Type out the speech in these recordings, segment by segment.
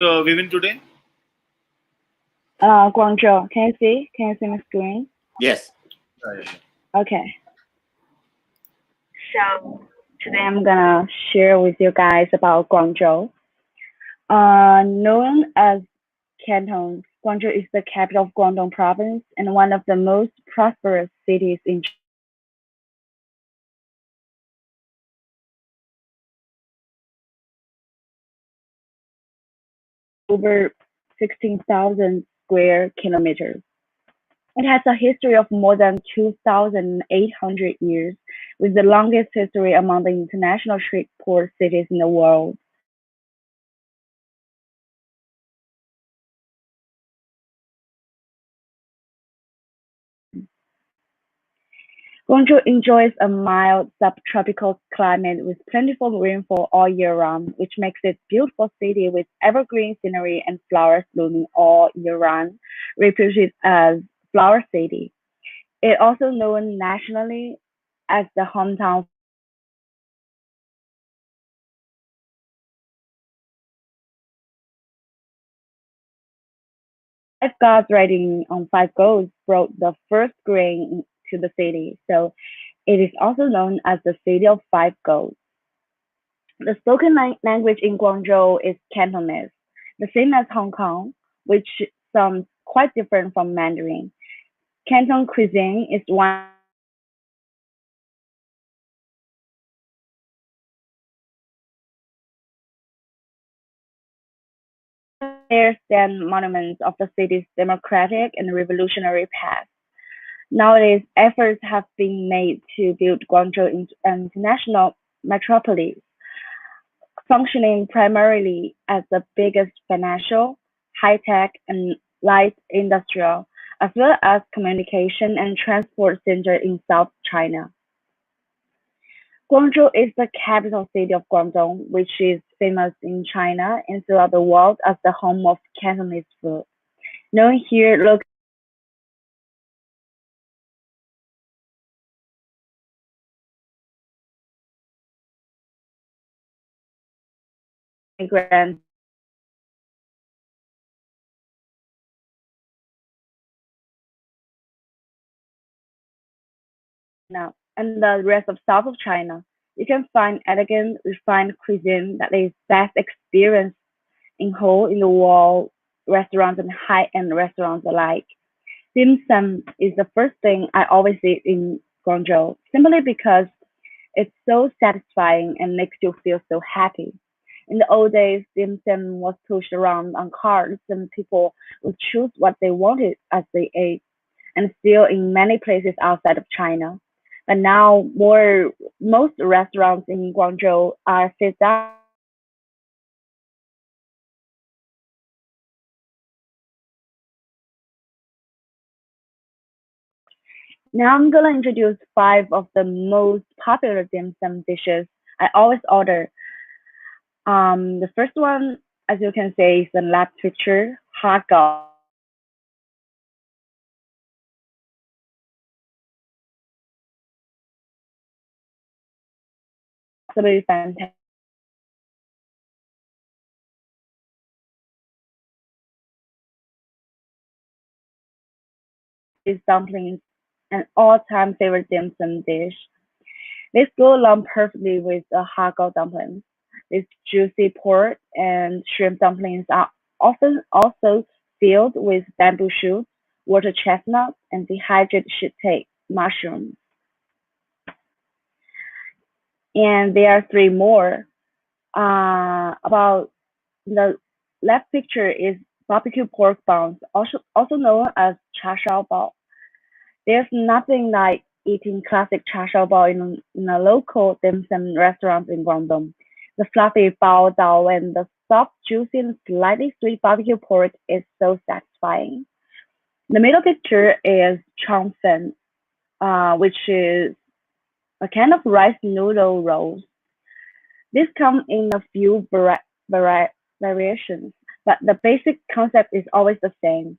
Vivian today? Guangzhou. Can you see? Can you see my screen? Yes. Yeah, yeah, Okay. So today I'm gonna share with you guys about Guangzhou. Known as Canton, Guangzhou is the capital of Guangdong province and one of the most prosperous cities in over 16,000 square kilometers. It has a history of more than 2,800 years, with the longest history among the international trade port cities in the world. Guangzhou enjoys a mild subtropical climate with plentiful rainfall all year round, which makes it a beautiful city with evergreen scenery and flowers blooming all year round, reputed as Flower City. It also known nationally as the hometown five gods riding on five goats brought the first grain to the city, so it is also known as the City of Five Goats. The spoken language in Guangzhou is Cantonese, the same as Hong Kong, which sounds quite different from Mandarin. Canton cuisine is one there stand monuments of the city's democratic and revolutionary past. Nowadays, efforts have been made to build Guangzhou into an international metropolis, functioning primarily as the biggest financial, high-tech, and light industrial, as well as communication and transport center in South China. Guangzhou is the capital city of Guangdong, which is famous in China and throughout the world as the home of Cantonese food. Known here locally immigrants now and the rest of South of China, you can find elegant, refined cuisine that is best experienced in hole-in-the-wall restaurants and high-end restaurants alike. Dim sum is the first thing I always eat in Guangzhou, simply because it's so satisfying and makes you feel so happy. In the old days, dim sum was pushed around on carts and people would choose what they wanted as they ate, and still in many places outside of China. But now, most restaurants in Guangzhou are sit down. Now I'm gonna introduce five of the most popular dim sum dishes I always order. The first one, as you can see, is the left picture, hot dog. Absolutely fantastic dumplings, an all-time favorite dim sum dish. This go along perfectly with the hot dog dumplings. These juicy pork and shrimp dumplings are often also filled with bamboo shoots, water chestnuts, and dehydrated shiitake mushrooms. And there are three more. About the left picture is barbecue pork buns, also known as cha shao bao. There's nothing like eating classic cha shao bao in a local dim sum restaurant in Guangdong. The fluffy bao dao and the soft, juicy, and slightly sweet barbecue pork is so satisfying. The middle picture is chong fen, which is a kind of rice noodle rolls. These come in a few variations, but the basic concept is always the same.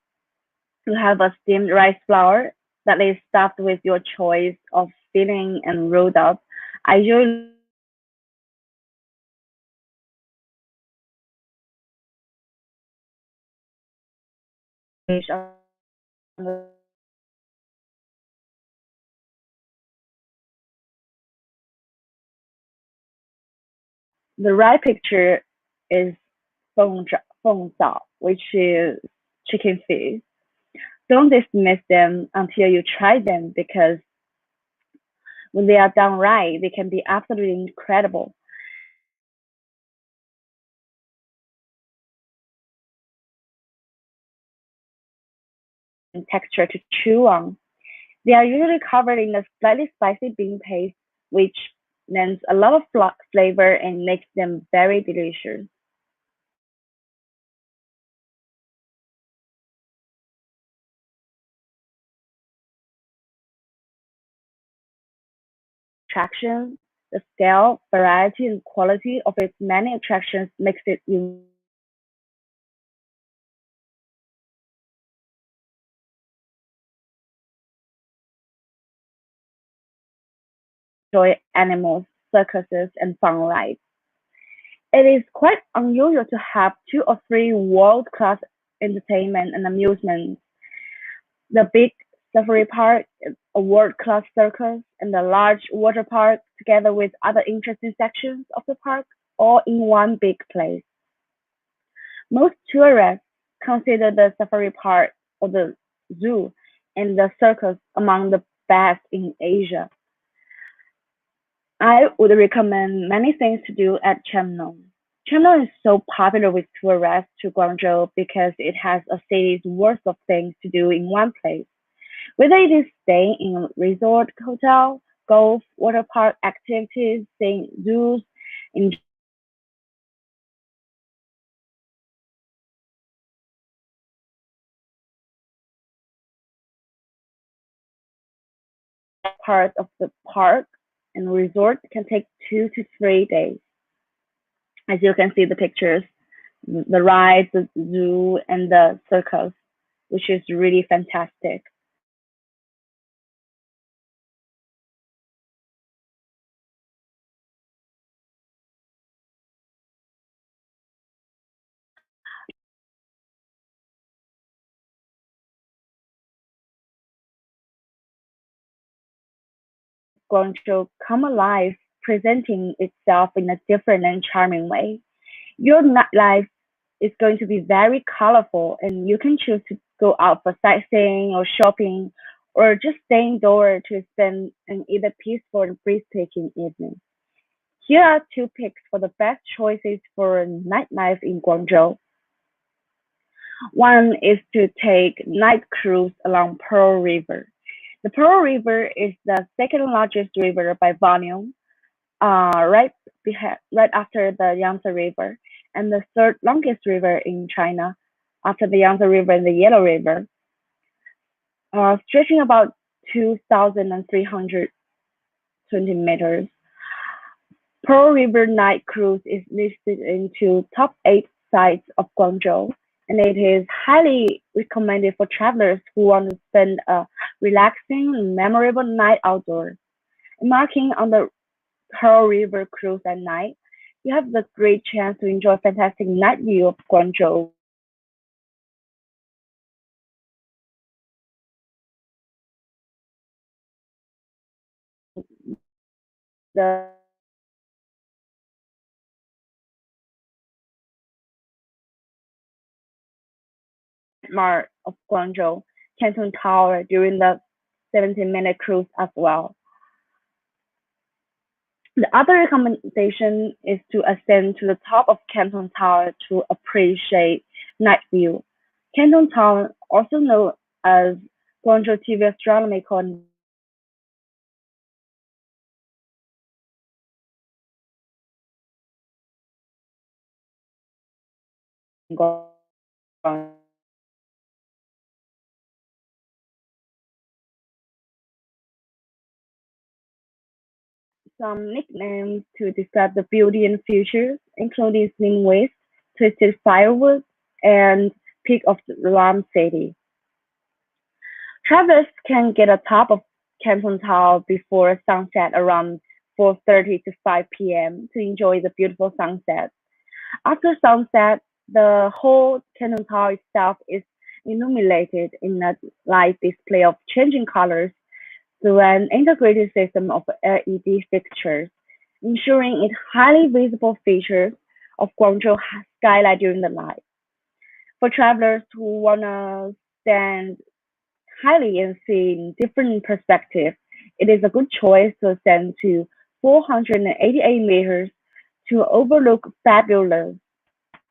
You have a steamed rice flour that is stuffed with your choice of filling and rolled up. I usually on the right picture is feng zhao, which is chicken feet. Don't dismiss them until you try them because when they are done right, they can be absolutely incredible in texture to chew on. They are usually covered in a slightly spicy bean paste, which lends a lot of flavor and makes them very delicious. Attraction, the scale, variety, and quality of its many attractions makes it enjoy animals, circuses, and fun rides. It is quite unusual to have two or three world-class entertainment and amusement. The big safari park, a world-class circus, and a large water park, together with other interesting sections of the park, all in one big place. Most tourists consider the safari park or the zoo and the circus among the best in Asia. I would recommend many things to do at Chemnong. Chemnong is so popular with tourists to Guangzhou because it has a city's worth of things to do in one place. Whether it is staying in a resort hotel, golf, water park activities, seeing zoos, enjoying parts of the park and resort can take 2 to 3 days. As you can see the pictures, the rides, the zoo, and the circus, which is really fantastic. Guangzhou come alive, presenting itself in a different and charming way. Your nightlife is going to be very colorful, and you can choose to go out for sightseeing or shopping, or just stay indoors to spend an either peaceful and breathtaking evening. Here are two picks for the best choices for nightlife in Guangzhou. One is to take night cruise along Pearl River. The Pearl River is the second largest river by volume, right after the Yangtze River, and the third longest river in China, after the Yangtze River and the Yellow River, stretching about 2,320 meters. Pearl River Night Cruise is listed into top 8 sites of Guangzhou, and it is highly recommended for travelers who want to spend a relaxing and memorable night outdoors. Embarking on the Pearl River cruise at night, you have the great chance to enjoy a fantastic night view of Guangzhou, the landmark of Guangzhou, Canton Tower during the 17-minute cruise as well. The other recommendation is to ascend to the top of Canton Tower to appreciate night view. Canton Tower, also known as Guangzhou TV Astronomical and some nicknames to describe the beauty and features, including Slim Waist, Twisted Firewood, and Peak of the Ram City. Travelers can get atop of Canton Tower before sunset around 4:30 to 5 p.m. to enjoy the beautiful sunset. After sunset, the whole Canton Tower itself is illuminated in a light display of changing colors through an integrated system of LED fixtures, ensuring it highly visible features of Guangzhou skyline during the night. For travelers who wanna stand highly and see in different perspectives, it is a good choice to ascend to 488 meters to overlook fabulous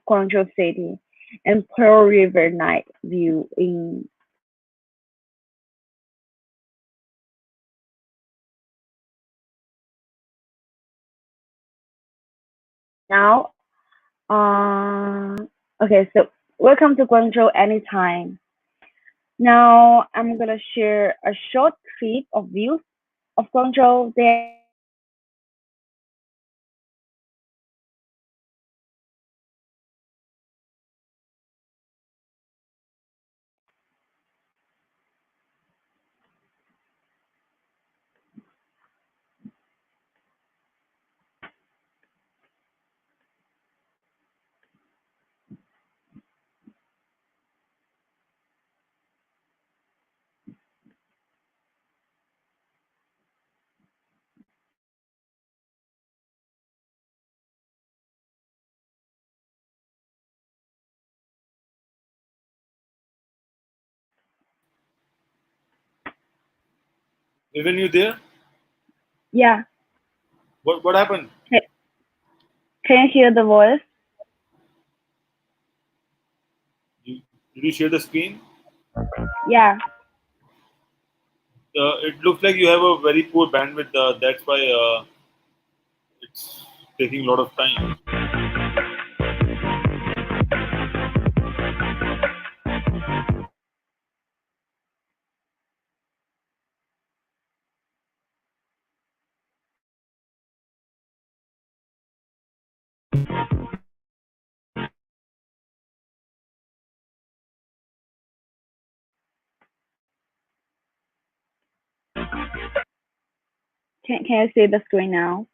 Guangzhou City and Pearl River night view in now. Okay, so welcome to Guangzhou anytime. Now I'm gonna share a short clip of views of Guangzhou. Even you there? Yeah, What happened? can, can you hear the voice? Did you share the screen? Yeah, It looks like you have a very poor bandwidth. That's why it's taking a lot of time. can you see the screen now?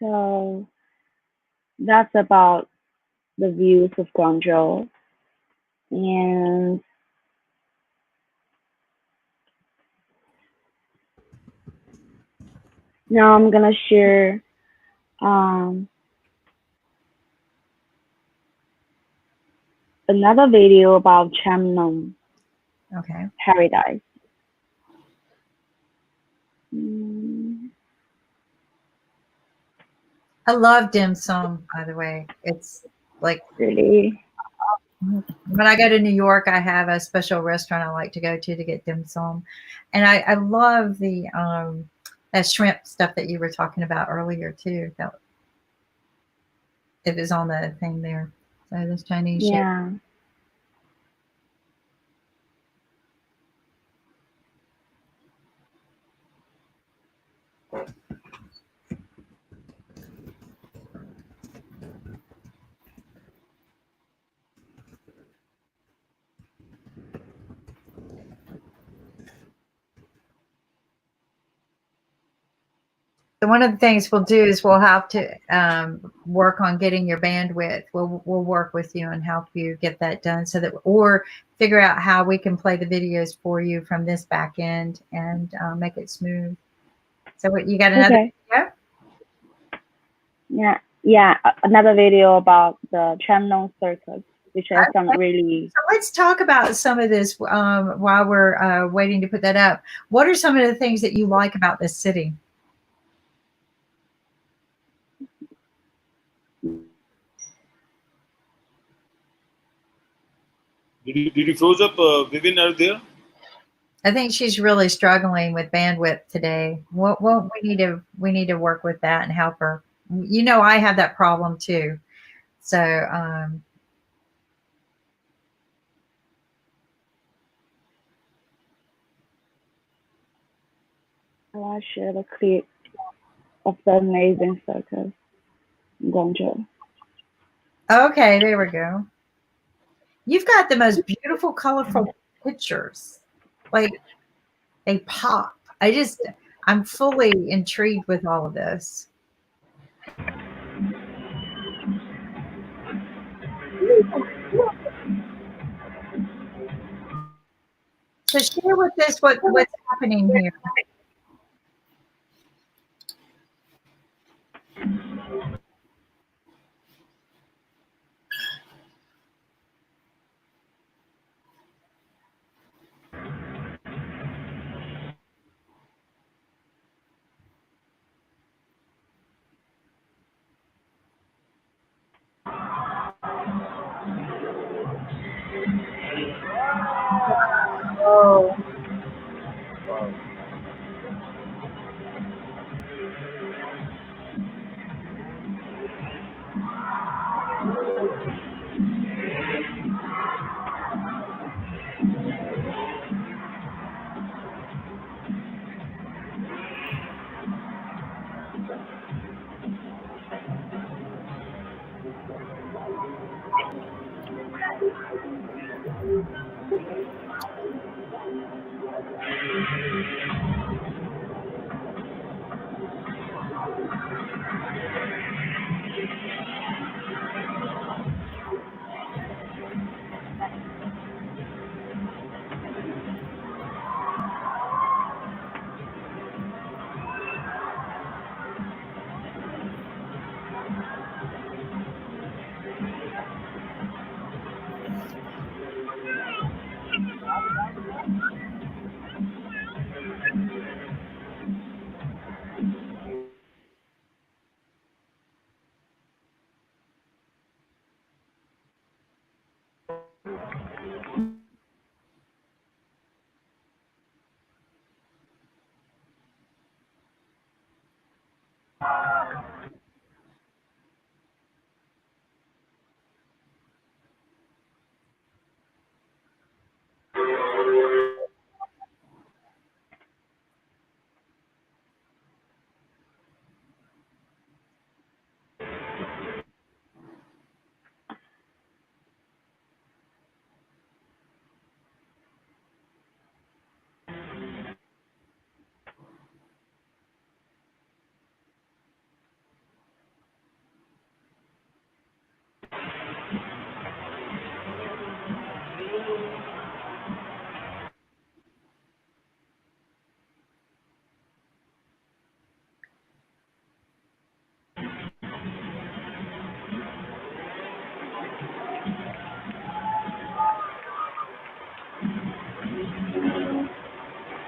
So that's about the views of Guangzhou. And now I'm gonna share um, Another video about Chamnong Okay. paradise. Mm, I love dim sum, by the way. It's like really? when I go to New York, I have a special restaurant I like to go to get dim sum, and I love the that shrimp stuff that you were talking about earlier too. That it was on the thing there. So this Chinese shit. Yeah. So one of the things we'll do is we'll have to work on getting your bandwidth. We'll work with you and help you get that done so that or figure out how we can play the videos for you from this back end and make it smooth. So what you got another Okay. video? Yeah. Yeah. Another video about the Chamnong circus, which I found Okay. really. So let's talk about some of this while we're waiting to put that up. What are some of the things that you like about this city? Did you froze up, Vivian? Are you there? I think she's really struggling with bandwidth today. Well, we need to work with that and help her. You know, I have that problem too. So I'll share the clip of the amazing circus in Ghanzhau. okay, there we go. You've got the most beautiful, colorful pictures. Like they pop. I'm fully intrigued with all of this. So share with us what's happening here. Oh,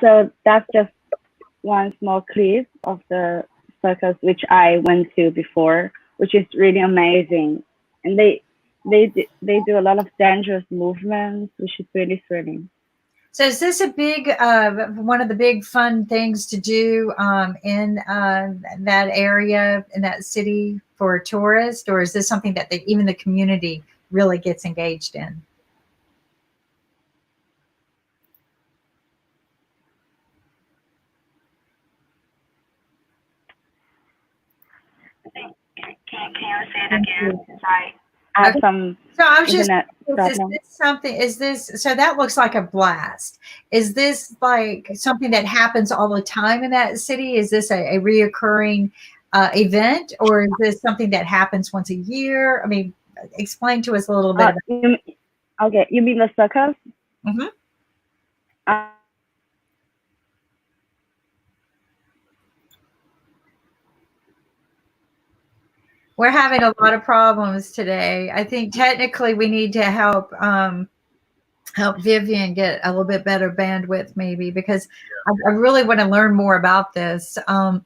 So that's just one small clip of the circus which I went to before, which is really amazing. And they do a lot of dangerous movements, which is really thrilling. So is this a big one of the big fun things to do in that area in that city for tourists, or is this something that even the community really gets engaged in? Can you say it again? Sorry. I have Okay. some So I was just, internet is problem. this something, is this, so that looks like a blast. Is this like something that happens all the time in that city? Is this a reoccurring event, or is this something that happens once a year? I mean, explain to us a little bit about. Okay, you mean the circus? Mhm. We're having a lot of problems today. I think technically we need to help Vivian get a little bit better bandwidth, maybe, because I really want to learn more about this. But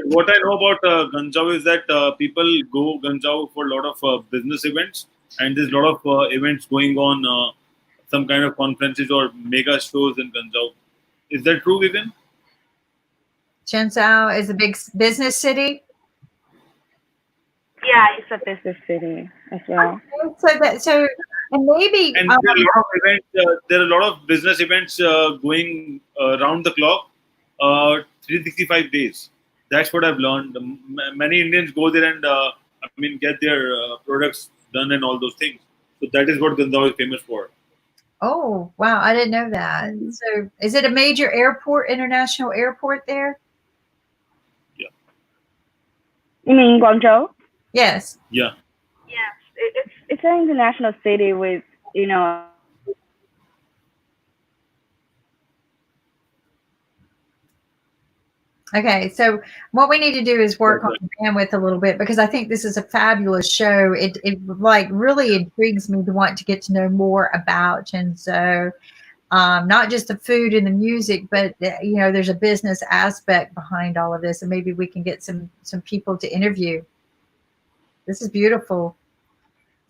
what I know about Ghanzhau is that people go Ghanzhau for a lot of business events, and there's a lot of events going on, some kind of conferences or mega shows in Ghanzhau. Is that true, Vivian? Ghanzhou is a big business city. Yeah, it's a business city as well. So and maybe And there are a lot of events. There are a lot of business events going round the clock, 365 days. That's what I've learned. Many Indians go there and I mean get their products done and all those things. So that is what Gandhar is famous for. oh wow, I didn't know that. So is it a major airport, international airport there? Yeah, You mean Guangzhou? Yes. yeah. Yes, it's an international city with you know. Okay, so what we need to do is work on Right. the bandwidth a little bit, because I think this is a fabulous show. It like really intrigues me to want to get to know more about Ghanzhou, not just the food and the music, but there's a business aspect behind all of this, and maybe we can get some people to interview. This is beautiful.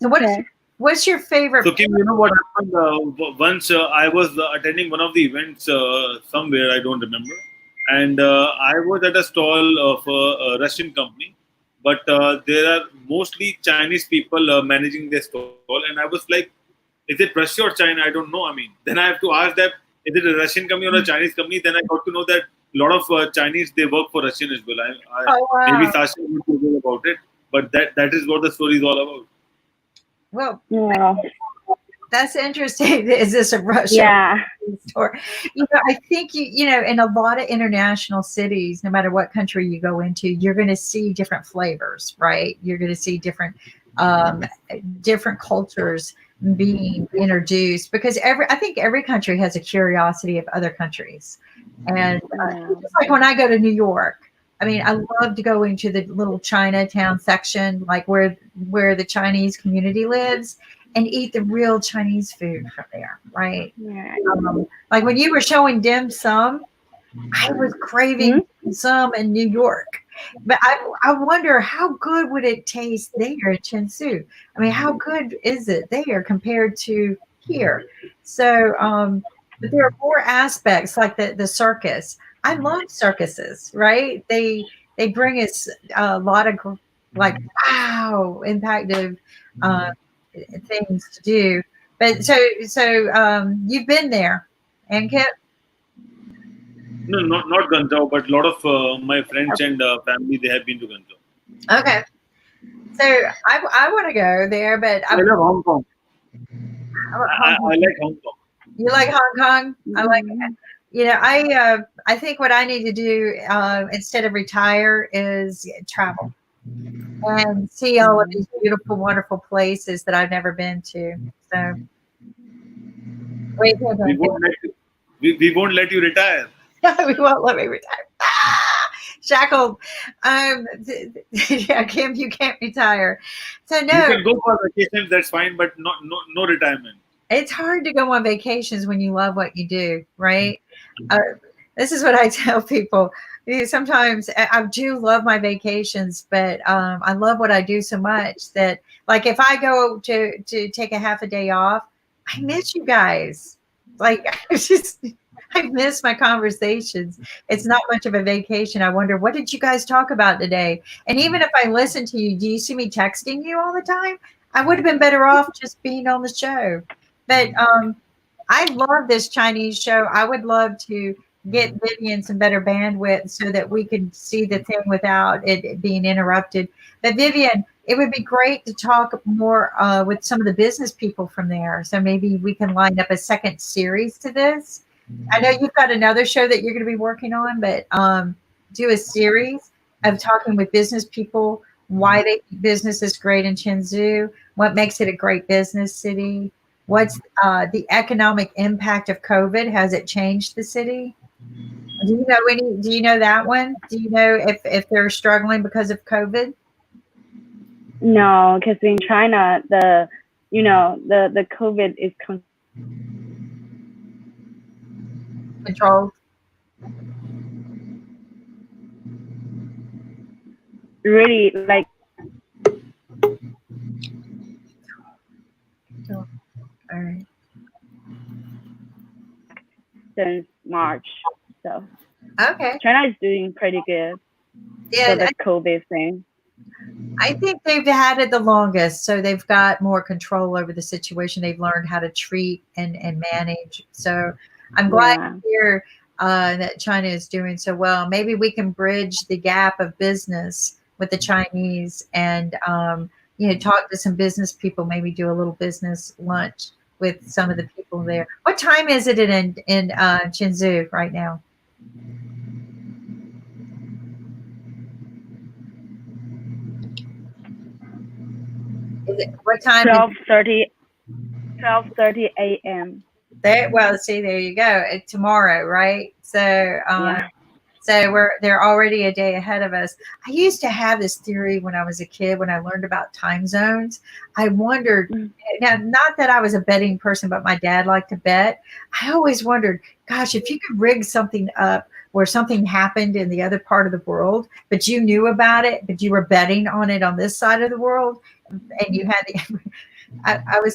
So Okay. what's your favorite? So Kim, you know what happened? Once I was attending one of the events somewhere, I don't remember, and I was at a stall of a Russian company, but there are mostly Chinese people managing their stall, and I was like, "Is it Russia or China? I don't know." I mean, then I have to ask them, "Is it a Russian company or a Chinese company?" Then I got to know that a lot of Chinese they work for Russian as well. Oh Maybe wow. Sasha would know about it, but that is what the story is all about. Well, Yeah. that's interesting. Is this a Russia Yeah. store? I think in a lot of international cities, no matter what country you go into, you're going to see different flavors, right? You're going to see um, different cultures being introduced, because I think every country has a curiosity of other countries, and Yeah. just like when I go to New York. I mean, I love to go into the little Chinatown section, like where the Chinese community lives, and eat the real Chinese food from there, right? Yeah. Like when you were showing dim sum, I was craving Hmm? dim sum in New York, but I wonder how good would it taste there in Chinsu. I mean, how good is it there compared to here? So, but there are more aspects like the circus. I love circuses, right? They bring us a lot of like wow impactive uh, things to do. But you've been there, and Kip. No, not Ghanzhou, but a lot of my friends and family they have been to Ghanzhou. Okay, so I want to go there, but I love Hong Kong. Hong I Kong. like Hong Kong. You like Hong Kong? I like. Hmm. I think what I need to do instead of retire is travel and see all of these beautiful, wonderful places that I've never been to. So wait, hold We on. won't let you. We won't let you retire. We won't let me retire. Shackled. Yeah, Kim, you can't retire. So You no, can go for vacations. That's fine, but no retirement. it's hard to go on vacations when you love what you do, right? Uh, This is what I tell people. Sometimes I do love my vacations, but I love what I do so much that, like, if I go to take a half a day off, I miss you guys. Like, I just I miss my conversations. It's not much of a vacation. I wonder, what did you guys talk about today? And even if I listen to you, do you see me texting you all the time? I would have been better off just being on the show. But I love this Chinese show. I would love to get Vivian some better bandwidth so that we could see the thing without it being interrupted. But Vivian, it would be great to talk more with some of the business people from there. So maybe we can line up a second series to this. I know you've got another show that you're going to be working on, but do a series of talking with business people, why they business is great in Chenzhou, what makes it a great business city, what's the economic impact of COVID, has it changed the city? Do you know any? Do you know that one? Do you know if they're struggling because of COVID? No, because in China, the COVID is Controlled. really like All right. since March. So Okay. China is doing pretty good for Yeah, the COVID thing. I think they've had it the longest, so they've got more control over the situation. They've learned how to treat and manage. So I'm glad Yeah. to hear that China is doing so well. Maybe we can bridge the gap of business with the Chinese and talk to some business people. Maybe do a little business lunch with some of the people there. What time is it in Chenzhou right now? Is it what time is 12:30 12:30 a.m. there? Well, see, there you go. Tomorrow, right? Yeah. So they're already a day ahead of us. I used to have this theory when I was a kid, when I learned about time zones. I wondered, Mm. now, not that I was a betting person, but my dad liked to bet. I always wondered, gosh, if you could rig something up where something happened in the other part of the world, but you knew about it, but you were betting on it on this side of the world, and you had the, I was